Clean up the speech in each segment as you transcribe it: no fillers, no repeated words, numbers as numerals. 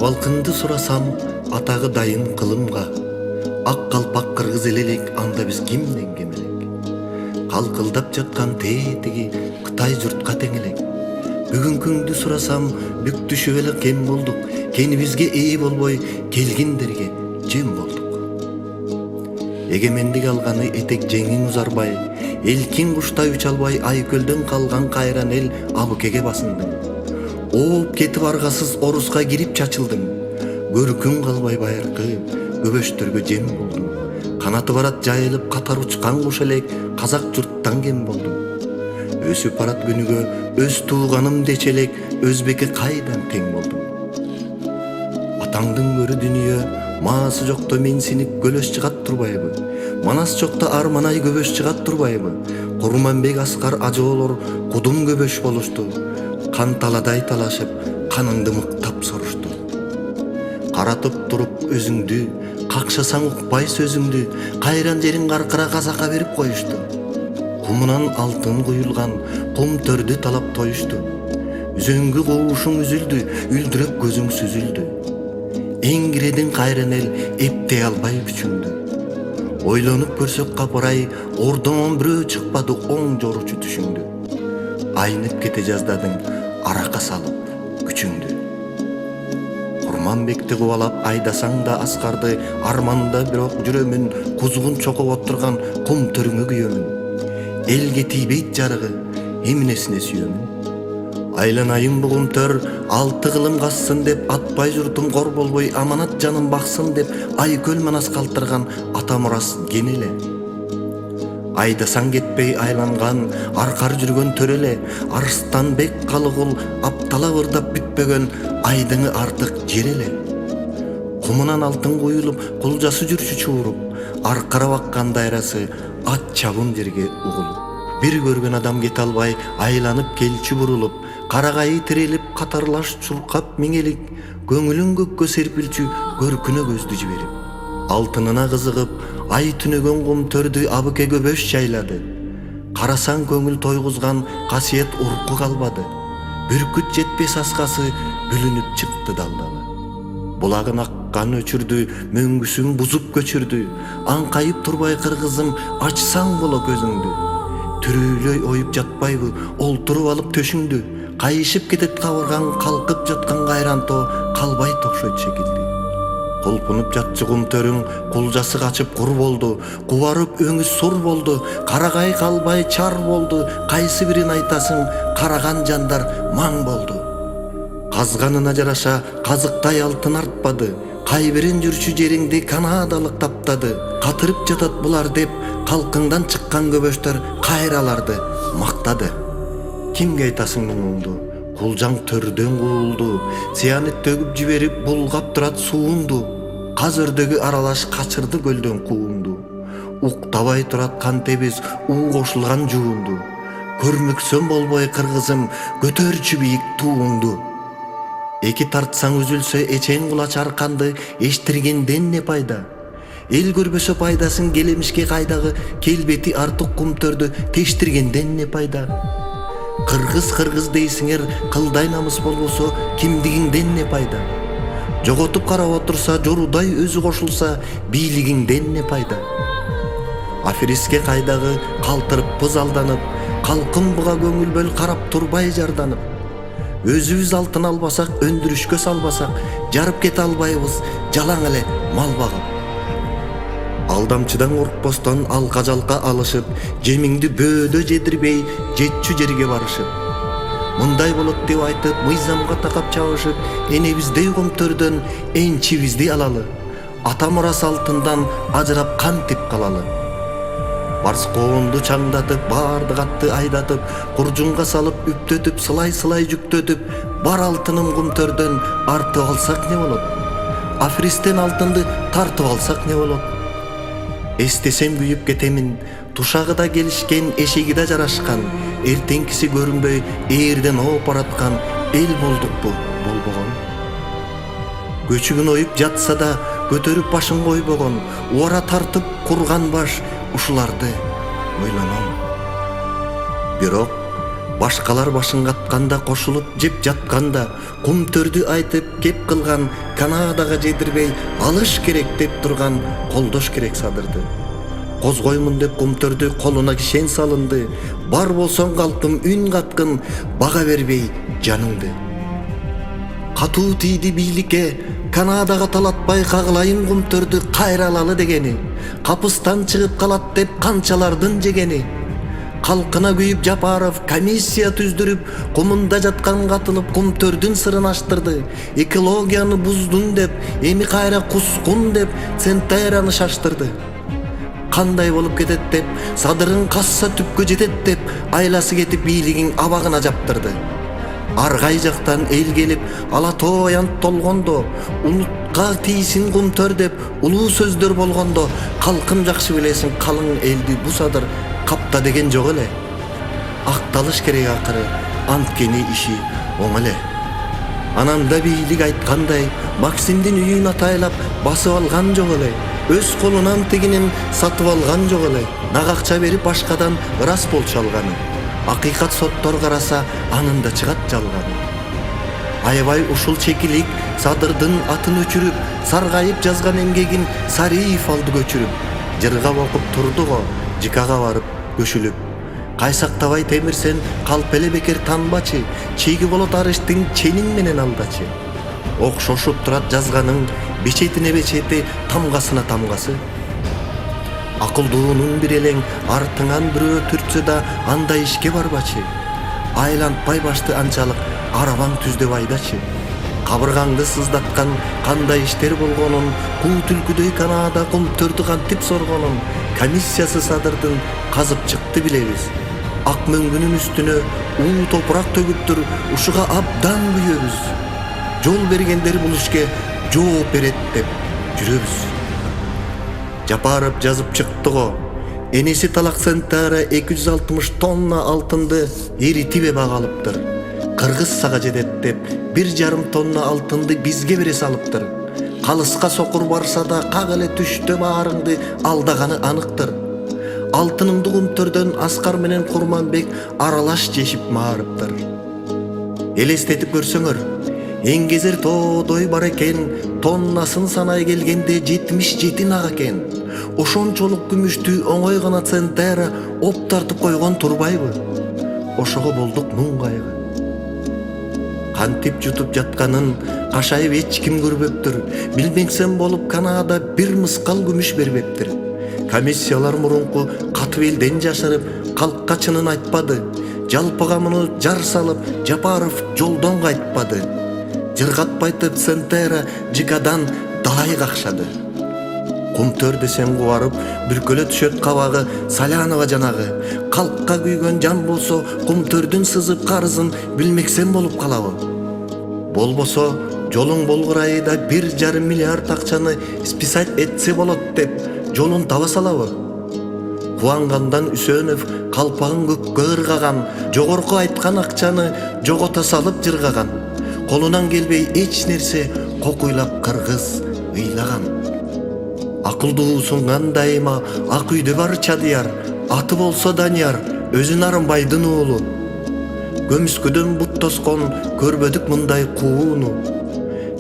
Абалкынды сурасам атагы дайын кылымга. Ак калпак кыргыз элелик, анда биз кимден кем элек? Калкылдап жаткан тетиги Кытай журтка тең элек. Бүгүнкүңдү сурасам бүк түшүп эле кем болдук. Кенибизге ээ болбой келгиндерге жем болдук. Эгемендик алганы этек жеңиң узарбай, элкин куштай уча албай айкөлдөн калган кайран эл абыкеге басындың. Ооп кетип аргасыз оруска кирип чачылдың. Көркүң калбай байыркы көбөштөргө жем болдуң. Канаты барат жайылып катар учкан куш элек казак журттан кем болдуң. Өсүп барат күнүгө өз тууганым дече элек өзбекке кайдан тең болдуң. Атаңдын көрү дүнүйө маасы жокто менсинип көлөс чыгат турбайбы? Манас жокто арманай көбөш чыгат турбайбы? Курманбек Аскар ажоолор кудум көбөш болушту. Кан таладай талашып, каныңды мыктап сорушту. Каратып туруп өзүңдү, какшасаң укпай сөзүңдү, кайран жериң каркыра казакка берип коюшту. Кумунан алтын куюлган кум төрдү талап тоюшту. Үзөңгү куушуң үзүлдү, үлдүрөп көзүң сүзүлдү. Эңгиредин кайран эл эптей албай күчүңдү. Ойлонуп көрсөк капырай, ордоңон бирөө чыкпады оң жоручу түшүңдү. Айнып кете жаздадың арака салып күчүңдү. Курманбекти кубалап айдасаң да Аскарды, арманда бирок жүрөмүн, кузгун чокуп отурган кум төрүңө күйөмүн. Элге тийбейт жарыгы, эмнесине сүйөмүн. Айланайын бугум төр, алты кылым кассын деп, атпай журтум кор болбой, аманат жаным баксын деп, айкөл манас калтырган ата мурас кенеле. Айдасаң кетпей айланган, аркар жүргөн төреле, Арстанбек Калыгул аптала ырдап бүтпөгөн айдыңы артык жереле. Кумунан алтын куюлуп, кулжасы жүрчү чууруп, аркара баккан дайрасы ат чабын жерге угулуп. Бир көргөн адам кете албай, айланып келчү бурулуп, карагайы тирелип, катарлаш чуркап миңелик, көңүлүн көккө серпилчү көркүнө көздү жиберип. Алтынына кызыгып, ай түнөгөн кум төрдү абыке көбөш жайлады. Карасаң көңүл тойгузган касиет урку калбады. Бүркүт жетпес аскасы бүлүнүп чыкты далдалы. Булагын аккан өчүрдү, мөңгүсүн бузуп көчүрдү. Аңкайып турбай кыргызым, ачсаң боло көзүңдү. Түрүлөй оюп жатпайбы, олтуруп алып төшүңдү. Кайышып кетет кабыргаң, калкып жаткан кайранто калбай токшойт шекилди. Колпунуп жатчы кум төрүң, кулжасы качып кур болду. Кубарып өңү сур болду, карагай калбай чар болду. Кайсы бирин айтасың, караган жандар маң болду. Казганына жараша казыктай алтын артпады. Кайбирин жүрчү жериңди канадалык таптады. Катырып жатат булар деп, калкыңдан чыккан көбөштөр кайраларды мактады. Кимге айтасың муңуңду? Кулжаң төрдөн куулду, сиянет төгүп жиберип булгап турат суунду. Каз өрдөгү аралаш качырды көлдөн куунду. Уктабай турат кантебиз уу кошулган жуунду. Көрмөксөм болбой кыргызым, көтөрчү бийик тууңду. Эки тартсаң үзүлсө эчең кулач арканды, эштиргенден не пайда? Эл көрбөсө пайдасын келемишке кайдагы, келбети артык кум төрдү тештиргенден не пайда? Кыргыз дейсиңер, кылдай намыс болбосо кимдигиңден не пайда? Жоготуп карап отурса, жорудай өзү кошулса, бийлигиңден не пайда? Афериске кайдагы калтырып пыз алданып, калкым буга көңүл бөл карап турбай жарданып. Өзүбүз алтын албасак, өндүрүшкө салбасак, жарып кете албайбыз жалаң эле мал багып. Алдамчыдан коркпостон алка жалка алышып, жемиңди бөөдө жедирбей жетчү жерге барышып. Мындай болот деп айтып, мыйзамга такап чабышып, энебиздей кум төрдөн энчибизди алалы. Ата мурас алтындан ажырап кантип калалы. Барскоонду чаңдатып, баардык атты айдатып, куржунга салып үптөтүп, сылай жүктөтүп, бар алтыным кум төрдөн артып алсак не болот? Афристен алтынды тартып алсак не болот? Эстесем күйүп кетемин, тушагы да келишкен, эшеги да жарашкан, эртеңкиси көрүнбөй ээрден ооп бараткан эл болдукпу болбогон. Көчүгүн оюп жатса да көтөрүп башын койбогон, убара тартып курган баш ушуларды ойлоном. Бирок Башкалар башын катканда, кошулуп жеп жатканда, кум төрдү айтып кеп кылган, Канадага жетирбей алыш керек деп турган колдош керек садырды. Козгоймун деп кум төрдү колуна кишен салынды. Бар болсоң калкым үн каткын, бага бербей жаныңды. Катуу тийди бийликке, Канадага талатпай кагылайын кум төрдү кайра алалы дегени. Капыстан чыгып калат деп канчалардын жегени. Калкына күйүп Жапаров комиссия түздүрүп, кумунда жаткан катылып кум төрдүн сырын аштырды. Экологияны буздун деп, эми кайра кускун деп Центераны шаштырды. Кандай болуп кетет деп, садырын касса түпкө жетет деп, айласы кетип бийлигин абагына жаптырды. Аргай жактан эл келип, ала тоо аянт толгондо, улутка тийсин кум төр деп, улуу сөздөр болгондо, калкым жакшы билесиң, калың элди бу садыр капта деген жок эле. Акталыш керек акыры, анткени иши оң эле. Ананда бийлик айткандай, Максимдин үйүн атайлап басып алган жок эле. Өз колунан тигинин сатып алган жок эле. Нак акча берип башкадан ырас болчу алганы. Акыйкат соттор караса, анында чыгат жалганы. Аябай ушул чекилик садырдын атын өчүрүп, саргайып жазган эмгегин Сариев алды көчүрүп. Жыргап окуп турду го, ЖКга барып көшүлүп. Кайсактабай темирсен калп эле бекер танбачы, чеги болот арыштын ченин менен алдачы. Окшошуп турат жазганын, бечетине бечети, тамгасына тамгасы. Акылдуунун бир элең артыңан бирөө түртсө да андай ишке барбачы. Айлантпай башты анчалык арабаң түздеп айдачы. Кабыргаңды сыздаткан кандай иштер болгонун, куу түлкүдөй Канада кум төрдү кантип соргонун, комиссиясы садырдын казып чыкты билебиз. Ак мөңгүнүн үстүнө уу топурак төгүптүр, ушуга абдан күйөбүз. Жол бергендер бул ишке жооп берет деп жүрөбүз. Жапаров жазып чыкты го. Энеси талак Центара 260 тонна алтынды эритип багалыптыр. Кыргыз сага жетет деп 1,5 тонна алтынды бизге бере салыптыр. Калыска сокур барса да как эле түштө баарыңды алдаганы аныктыр. Алтыныңды кум төрдөн Аскар менен Курманбек аралаш жешип маарыптыр. Элестетип көрсөңөр, эңгезер тоодой бар экен, тоннасын санай келгенде 77 нак экен. Ошончолук күмүштү оңой гана Центера оп тартып койгон турбайбы? Ошого болдук муң кайгы. Кантип жутуп жатканын кашайып эч ким көрбөптүр. Билбеңсен болуп Канада бир мыскал күмүш бербептир. Комиссиялар мурунку катып элден жашырып, калкка чынын айтпады. Жалпыга муну жар салып, Жапаров жолдон кайтпады. Жыргатпайтып Центера ЖКдан далай какшады. Кум төр десең кубарып, бүркөлө түшөт кабагы Салянова жанагы. Калкка күйгөн жан болсо, кум төрдүн сызып карызын билмексен болуп калабы. Болбосо, жолуң болгурайы да 1,5 миллиард акчаны списать этсе болот деп жолун таба салабы. Кубангандан Үсөнов калпагын көккө ыргаган, жогорку айткан акчаны жогото салып жыргаган. Колунан келбей эч нерсе кокуйлап кыргыз ыйлаган. Акылдуусун кандайыма ак үйдө бар Чадыяр, аты болсо Данияр, өзүн Арымбайдын уулу. Көмүскөдөн бут тоскон көрбөдүк мындай кууну.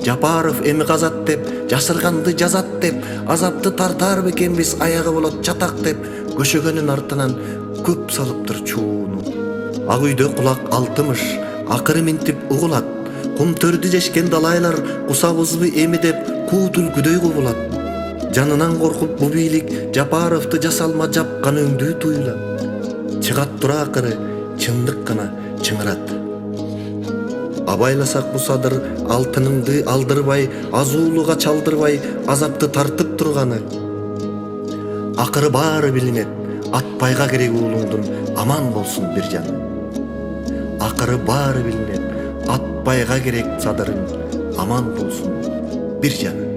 Жапаров эми казат деп, жасырганды жазат деп, азапты тартар бекенбиз, аягы болот чатак деп, көшөгөнүн артынан көп салыптыр чууну. Ак үйдө кулак алтымыш, акыры минтип угулат. Кум төрдү жешкен далайлар кусабызбы эми деп куу түлкүдөй кубулат. Жанынан коркуп бу бийлик Жапаровду жасалма жапкан өңдүү туйлат. Чыгат тура акыры чындык гана чыңырат. Абайласак бу садыр алтыныңды алдырбай, азуулуга чалдырбай, азапты тартып турганы. Акыры баары билинет, атпайга керек уулуңдун аман болсун бир жаны. Акыры баары билинет, атпайга керек садырың аман болсун бир жаны.